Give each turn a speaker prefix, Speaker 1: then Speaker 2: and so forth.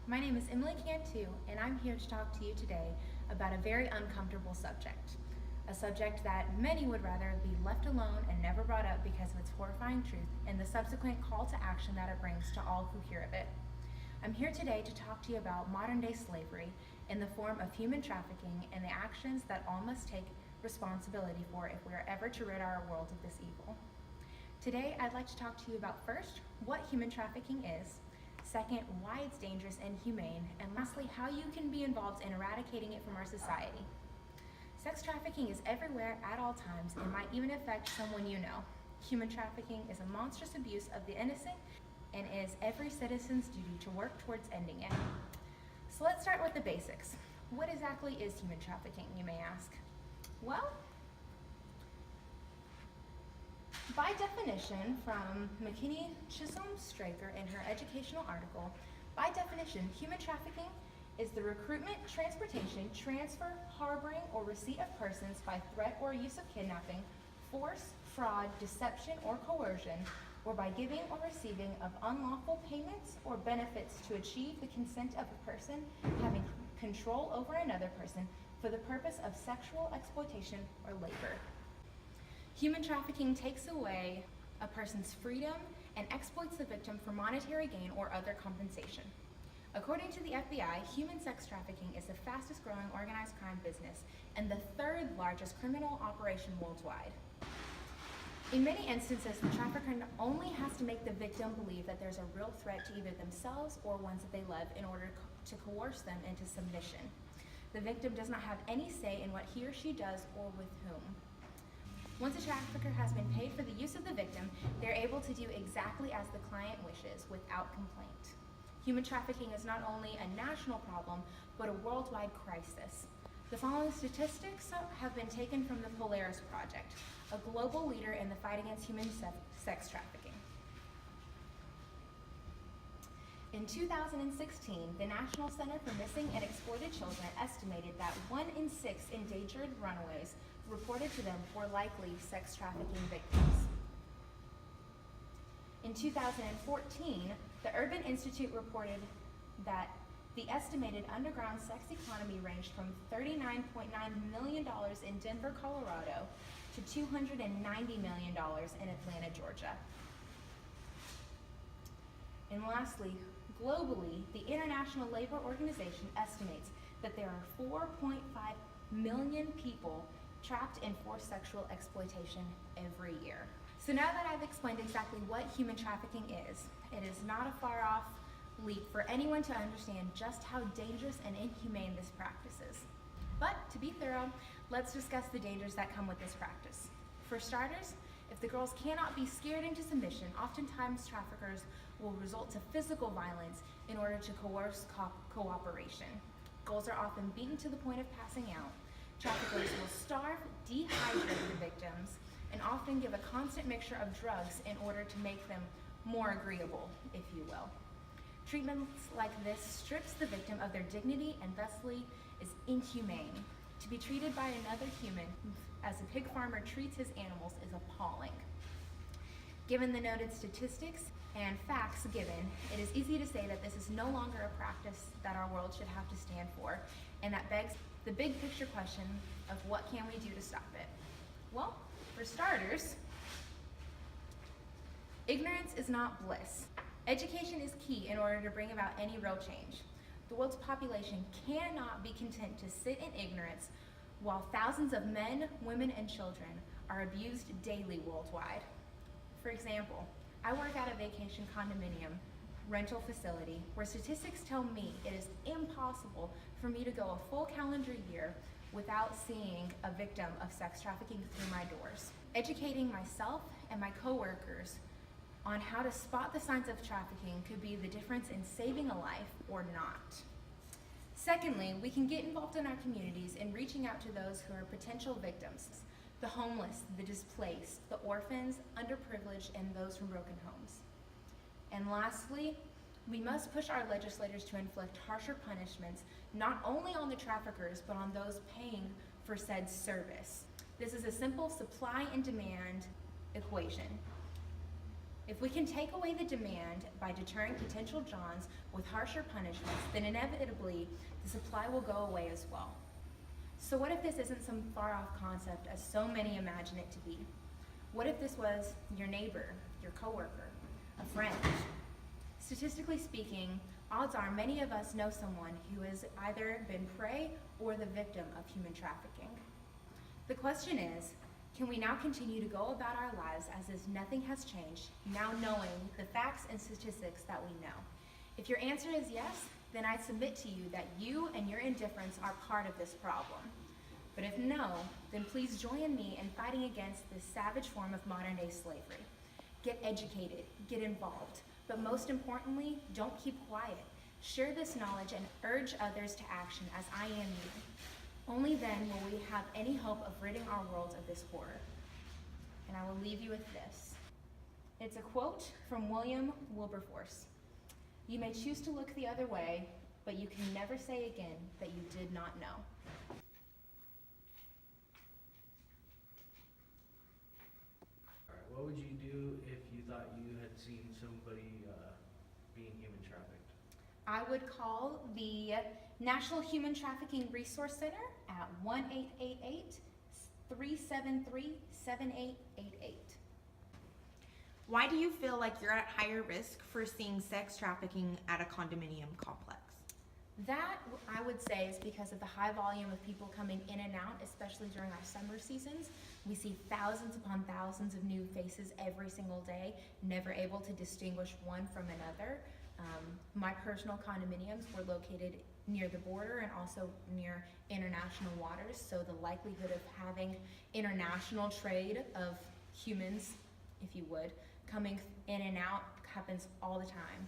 Speaker 1: My name is Emily Cantu, and I'm here to talk to you today about a very uncomfortable subject. A subject that many would rather be left alone and never brought up because of its horrifying truth and the subsequent call to action that it brings to all who hear of it. I'm here today to talk to you about modern-day slavery in the form of human trafficking and the actions that all must take responsibility for if we are ever to rid our world of this evil. Today, I'd like to talk to you about first, what human trafficking is, second, why it's dangerous and inhumane, and lastly, how you can be involved in eradicating it from our society. Sex trafficking is everywhere at all times and might even affect someone you know. Human trafficking is a monstrous abuse of the innocent and is every citizen's duty to work towards ending it. So let's start with the basics. What exactly is human trafficking, you may ask? Well, by definition, from McKinney Chisholm Straker in her educational article, by definition, human trafficking is the recruitment, transportation, transfer, harboring, or receipt of persons by threat or use of kidnapping, force, fraud, deception, or coercion, or by giving or receiving of unlawful payments or benefits to achieve the consent of a person having control over another person for the purpose of sexual exploitation or labor. Human trafficking takes away a person's freedom and exploits the victim for monetary gain or other compensation. According to the FBI, human sex trafficking is the fastest growing organized crime business and the third largest criminal operation worldwide. In many instances, the trafficker only has to make the victim believe that there's a real threat to either themselves or ones that they love in order to coerce them into submission. The victim does not have any say in what he or she does or with whom. Once a trafficker has been paid for the use of the victim, they're able to do exactly as the client wishes without complaint. Human trafficking is not only a national problem, but a worldwide crisis. The following statistics have been taken from the Polaris Project, a global leader in the fight against human sex trafficking. In 2016, the National Center for Missing and Exploited Children estimated that 1 in 6 endangered runaways reported to them were likely sex trafficking victims. In 2014, the Urban Institute reported that the estimated underground sex economy ranged from $39.9 million in Denver, Colorado, to $290 million in Atlanta, Georgia. And lastly, globally, the International Labor Organization estimates that there are 4.5 million people trapped in forced sexual exploitation every year. So now that I've explained exactly what human trafficking is, it is not a far off leap for anyone to understand just how dangerous and inhumane this practice is. But to be thorough, let's discuss the dangers that come with this practice. For starters, if the girls cannot be scared into submission, oftentimes traffickers will resort to physical violence in order to coerce cooperation. Girls are often beaten to the point of passing out. Traffickers will starve, dehydrate the victims, and often give a constant mixture of drugs in order to make them more agreeable, if you will. Treatments like this strips the victim of their dignity and thusly is inhumane. To be treated by another human as a pig farmer treats his animals is appalling. Given the noted statistics and facts given, it is easy to say that this is no longer a practice that our world should have to stand for, and that begs the big picture question of what can we do to stop it? Well, for starters, ignorance is not bliss. Education is key in order to bring about any real change. The world's population cannot be content to sit in ignorance while thousands of men, women, and children are abused daily worldwide. For example, I work at a vacation condominium rental facility where statistics tell me it is impossible for me to go a full calendar year without seeing a victim of sex trafficking through my doors. Educating myself and my coworkers on how to spot the signs of trafficking could be the difference in saving a life or not. Secondly, we can get involved in our communities in reaching out to those who are potential victims, the homeless, the displaced, the orphans, underprivileged, and those from broken homes. And lastly, we must push our legislators to inflict harsher punishments, not only on the traffickers, but on those paying for said service. This is a simple supply and demand equation. If we can take away the demand by deterring potential Johns with harsher punishments, then inevitably the supply will go away as well. So what if this isn't some far-off concept as so many imagine it to be? What if this was your neighbor, your coworker, a friend? Statistically speaking, odds are many of us know someone who has either been prey or the victim of human trafficking. The question is, can we now continue to go about our lives as if nothing has changed, now knowing the facts and statistics that we know? If your answer is yes, then I submit to you that you and your indifference are part of this problem. But if no, then please join me in fighting against this savage form of modern-day slavery. Get educated, get involved, but most importantly, don't keep quiet. Share this knowledge and urge others to action as I am you. Only then will we have any hope of ridding our world of this horror. And I will leave you with this. It's a quote from William Wilberforce. You may choose to look the other way, but you can never say again that you did not know.
Speaker 2: All right, what would you do if you thought you had seen somebody being human trafficked?
Speaker 1: I would call the National Human Trafficking Resource Center at 1-888-373-7888.
Speaker 3: Why do you feel like you're at higher risk for seeing sex trafficking at a condominium complex?
Speaker 1: That, I would say, is because of the high volume of people coming in and out, especially during our summer seasons. We see thousands upon thousands of new faces every single day, never able to distinguish one from another. My personal condominiums were located near the border and also near international waters, so the likelihood of having international trade of humans, if you would, coming in and out happens all the time.